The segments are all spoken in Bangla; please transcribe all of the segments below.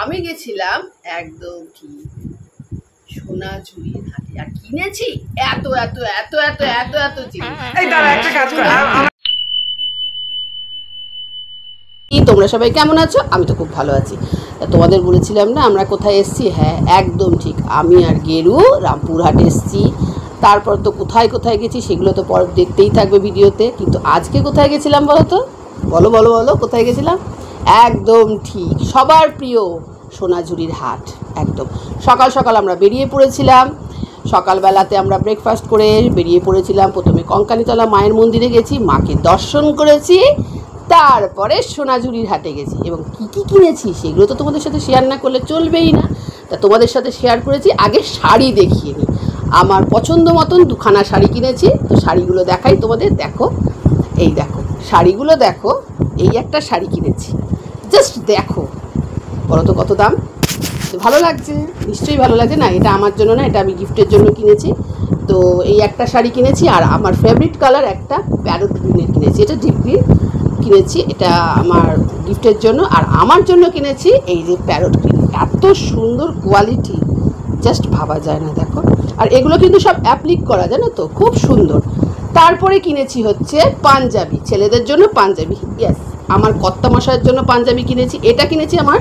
আমি গেছিলাম একদম ঠিক সোনাঝুরির হাটে আর কিনেছি এত এত এত এত এত এত জিনিস। একটা কাজ কর, তোমরা সবাই কেমন আছো? আমি তো খুব ভালো আছি। তোমাদের বলেছিলাম না আমরা কোথায় এসেছি? হ্যাঁ একদম ঠিক, আমি আর গেরু রামপুরহাট এসেছি। তারপর তো কোথায় কোথায় গেছি সেগুলো তো পরে দেখতেই থাকবে ভিডিওতে। কিন্তু আজকে কোথায় গেছিলাম বলো তো? বলো বলো বলো, কোথায় গেছিলাম? একদম ঠিক, সবার প্রিয় সোনাঝুরির হাট। একদম সকাল সকাল আমরা বেরিয়ে পড়েছিলাম। সকালবেলাতে আমরা ব্রেকফাস্ট করে বেরিয়ে পড়েছিলাম। প্রথমে কঙ্কালীতলা মায়ের মন্দিরে গেছি, মাকে দর্শন করেছি, তারপরে সোনাঝুরির হাটে গেছি। এবং কী কী কিনেছি সেগুলো তো তোমাদের সাথে শেয়ার না করলে চলবেই না। তা তোমাদের সাথে শেয়ার করেছি। আগে শাড়ি দেখিয়ে নিই। আমার পছন্দ মতন দুখানা শাড়ি কিনেছি। তো শাড়িগুলো দেখাই তোমাদের। দেখো, এই দেখো শাড়িগুলো দেখো। এই একটা শাড়ি কিনেছি, জাস্ট দেখো। বলো তো কত দাম? ভালো লাগছে? নিশ্চয়ই ভালো লাগছে না? এটা আমার জন্য না, এটা আমি গিফটের জন্য কিনেছি। তো এই একটা শাড়ি কিনেছি। আর আমার ফেভারিট কালার একটা প্যারট গ্রিনের কিনেছি, এটা ডিপ গ্রিন কিনেছি, এটা আমার গিফটের জন্য। আর আমার জন্য কিনেছি এই যে প্যারট গ্রিন, এত সুন্দর কোয়ালিটি, জাস্ট ভাবা যায় না। দেখো, আর এগুলো কিন্তু সব অ্যাপ্লিক করা, জানো তো, খুব সুন্দর। তারপরে কিনেছি হচ্ছে পাঞ্জাবি, ছেলেদের জন্য পাঞ্জাবি। ইয়েস, আমার কর্তামশাইয়ের জন্য পাঞ্জাবি কিনেছি। এটা কিনেছি আমার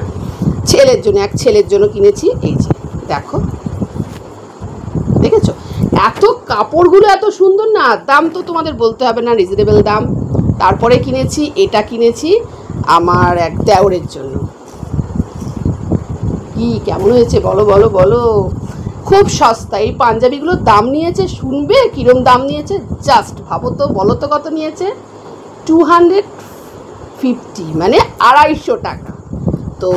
ছেলের জন্য, এক ছেলের জন্য কিনেছি। এই যে দেখো, দেখেছো এত কাপড়গুলো এত সুন্দর না, দাম তো তোমাদের বলতে হবে না, রিজনেবল দাম। তারপরে কিনেছি এটা, কিনেছি আমার এক দেওরের জন্য। কি কেমন হয়েছে বলো বলো বলো? খুব সস্তা এই পাঞ্জাবিগুলোর দাম নিয়েছে, শুনবে কিরম দাম নিয়েছে? জাস্ট ভাবো তো, বলো তো কত নিয়েছে? 250, মানে 250 টাকা। তো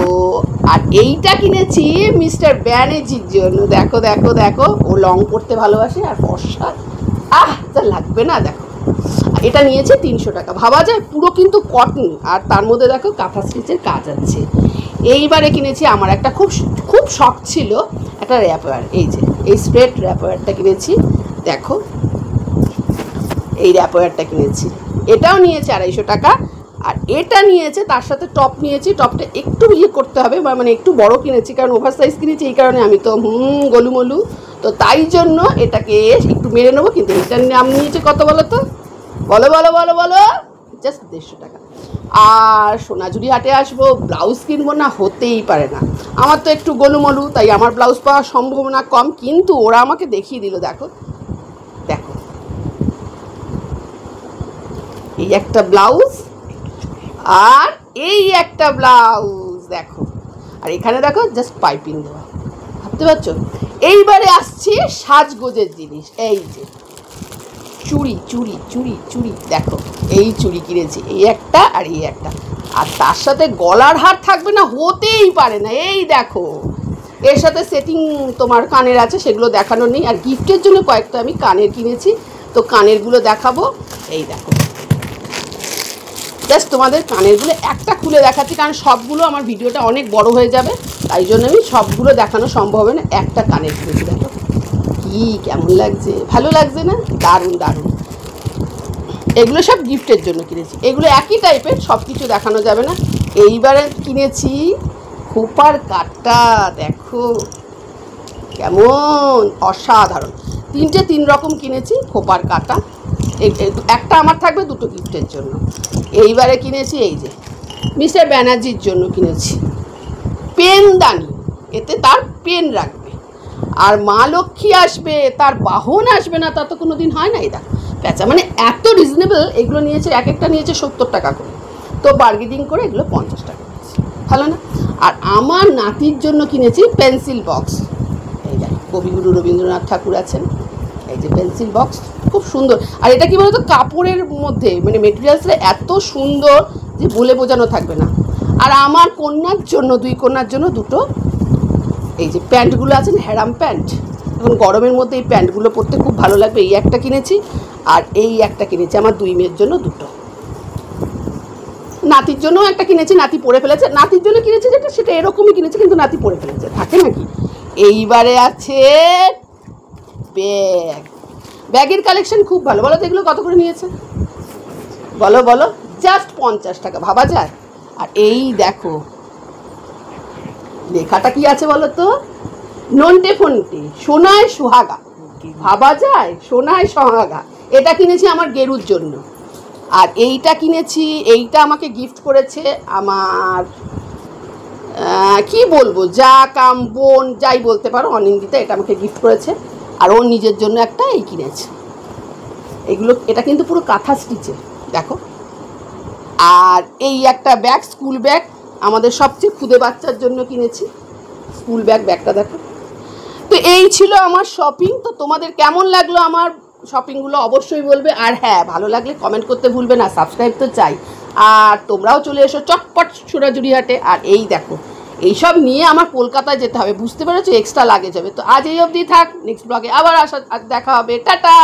আর এইটা কিনেছি মিস্টার ব্যানার্জির জন্য। দেখো দেখো দেখো, ও লং পড়তে ভালোবাসে আর ফর্সা, যা লাগবে না। দেখো, এটা নিয়েছে 300 টাকা। ভাবা যায়, পুরো কিন্তু কটন, আর তার মধ্যে দেখো কাঁথা স্টিচের কাজ আছে। এইবারে কিনেছি আমার একটা খুব খুব শখ ছিল, একটা র্যাপার। এই যে এই স্ট্রেট র্যাপারটা কিনেছি। দেখো, এই র্যাপারটা কিনেছি, এটাও নিয়েছে 250 টাকা। আর এটা নিয়েছে, তার সাথে টপ নিয়েছি। টপটা একটু ইয়ে করতে হবে, মানে একটু বড় কিনেছি, কারণ ওভার সাইজ কিনেছি। এই কারণে আমি তো গোলুমলু, তো তাই জন্য এটাকে একটু মেরে নেবো। কিন্তু এটার নাম নিয়েছে কত বলো তো? বলো বলো বলো বলো, জাস্ট 150 টাকা। আর সোনাঝুরি হাটে আসবো, ব্লাউজ কিনবো না, হতেই পারে না। আমার তো একটু গোলুমলু, তাই আমার ব্লাউজ পাওয়ার সম্ভাবনা কম। কিন্তু ওরা আমাকে দেখিয়ে দিল। দেখো দেখো, এই একটা ব্লাউজ আর এই একটা ব্লাউজ, দেখো। আর এখানে দেখো জাস্ট পাইপিং দেওয়া, ভাবতে পারছো? এইবারে আসছি সাজগোজের জিনিস। এই যে চুড়ি চুড়ি চুড়ি চুড়ি, দেখো এই চুড়ি কিনেছি, এই একটা আর এই একটা। আর তার সাথে গলার হার থাকবে না, হতেই পারে না। এই দেখো, এর সাথে সেটিং তোমার কানের আছে, সেগুলো দেখানো নেই। আর গিফটের জন্য কয়েকটা আমি কানের কিনেছি, তো কানেরগুলো দেখাবো। এই দেখো, জাস্ট তোমাদের কানেরগুলো একটা খুলে দেখাচ্ছি, কারণ সবগুলো আমার ভিডিওটা অনেক বড় হয়ে যাবে, তাই জন্য আমি সবগুলো দেখানো সম্ভব হবে না। একটা কানের কিনেছি, দেখো কি কেমন লাগছে, ভালো লাগছে না? দারুণ দারুণ। এগুলো সব গিফটের জন্য কিনেছি, এগুলো একই টাইপের, সব কিছু দেখানো যাবে না। এইবারে কিনেছি খোপার কাটটা, দেখো কেমন অসাধারণ। 3 রকম কিনেছি খোপার কাটা, একটা আমার থাকবে, 2টো গিফটের জন্য। এইবারে কিনেছি এই যে মিস্টার ব্যানার্জির জন্য কিনেছি পেনদানি, এতে তার পেন রাখবে। আর মা লক্ষ্মী আসবে, তার বাহন আসবে না, তা তো কোনো দিন হয় না। এই দেখো প্যাঁচা, মানে এত রিজনেবল। এগুলো নিয়েছে, এক একটা নিয়েছে 70 টাকা করে, তো বার্গেনিং করে এগুলো 50 টাকা নিয়েছে, ভালো না? আর আমার নাতির জন্য কিনেছি পেন্সিল বক্স। এই দেখো, কবিগুরু রবীন্দ্রনাথ ঠাকুর আছেন, এই যে পেন্সিল বক্স, খুব সুন্দর। আর এটা কি বলতো, কাপড়ের মধ্যে, মানে মেটেরিয়ালসটা এত সুন্দর যে বলে বোঝানো থাকবে না। আর আমার কন্যার জন্য, 2 কন্যার জন্য 2টো এই যে প্যান্টগুলো আছেন, হ্যারাম প্যান্ট, এখন গরমের মধ্যে এই প্যান্টগুলো পরতে খুব ভালো লাগবে। এই একটা কিনেছি, আর এই একটা কিনেছি আমার 2 মেয়ের জন্য 2টো। নাতির জন্য একটা কিনেছি, নাতি পরে ফেলেছে। নাতির জন্য কিনেছি যেটা, সেটা এরকমই কিনেছি, কিন্তু নাতি পরে ফেলেছে, থাকে নাকি। এইবারে আছে ব্যাগ। ব্যাগের কালেকশন খুব ভালো। বলো তো এগুলো কত করে নিয়েছে? বলো বলো, জাস্ট 50 টাকা, ভাবা যায়। আর এই দেখো লেখাটা কি আছে বলো তো, নন্টে ফন্টে সোনায় সোহাগা, ভাবা যায় সোনায় সোহাগা। এটা কিনেছি আমার গেরুর জন্য। আর এইটা কিনেছি, এইটা আমাকে গিফট করেছে আমার কি বলবো, যা কাম বোন যাই বলতে পারো, অনিন্দিতা এটা আমাকে গিফট করেছে। আর ওর নিজের জন্য একটা এই কিনেছে। এগুলো, এটা কিন্তু পুরো কাঁথা স্টিচের, দেখো। আর এই একটা ব্যাগ, স্কুল ব্যাগ, আমাদের সবচেয়ে খুদে বাচ্চার জন্য কিনেছি স্কুল ব্যাগ, ব্যাগটা দেখো। তো এই ছিল আমার শপিং। তো তোমাদের কেমন লাগলো আমার শপিংগুলো অবশ্যই বলবে। আর হ্যাঁ, ভালো লাগলে কমেন্ট করতে ভুলবে না, সাবস্ক্রাইব তো চাই। আর তোমরাও চলে এসো চটপট সোনাঝুরি হাটে। আর এই দেখো, এইসব নিয়ে আমার কলকাতায় যেতে হবে, বুঝতে পেরেছো, এক্সট্রা লাগেজ হবে। তো আজ এই অবধি থাক, নেক্সট ব্লগে আবার দেখা হবে, টাটা।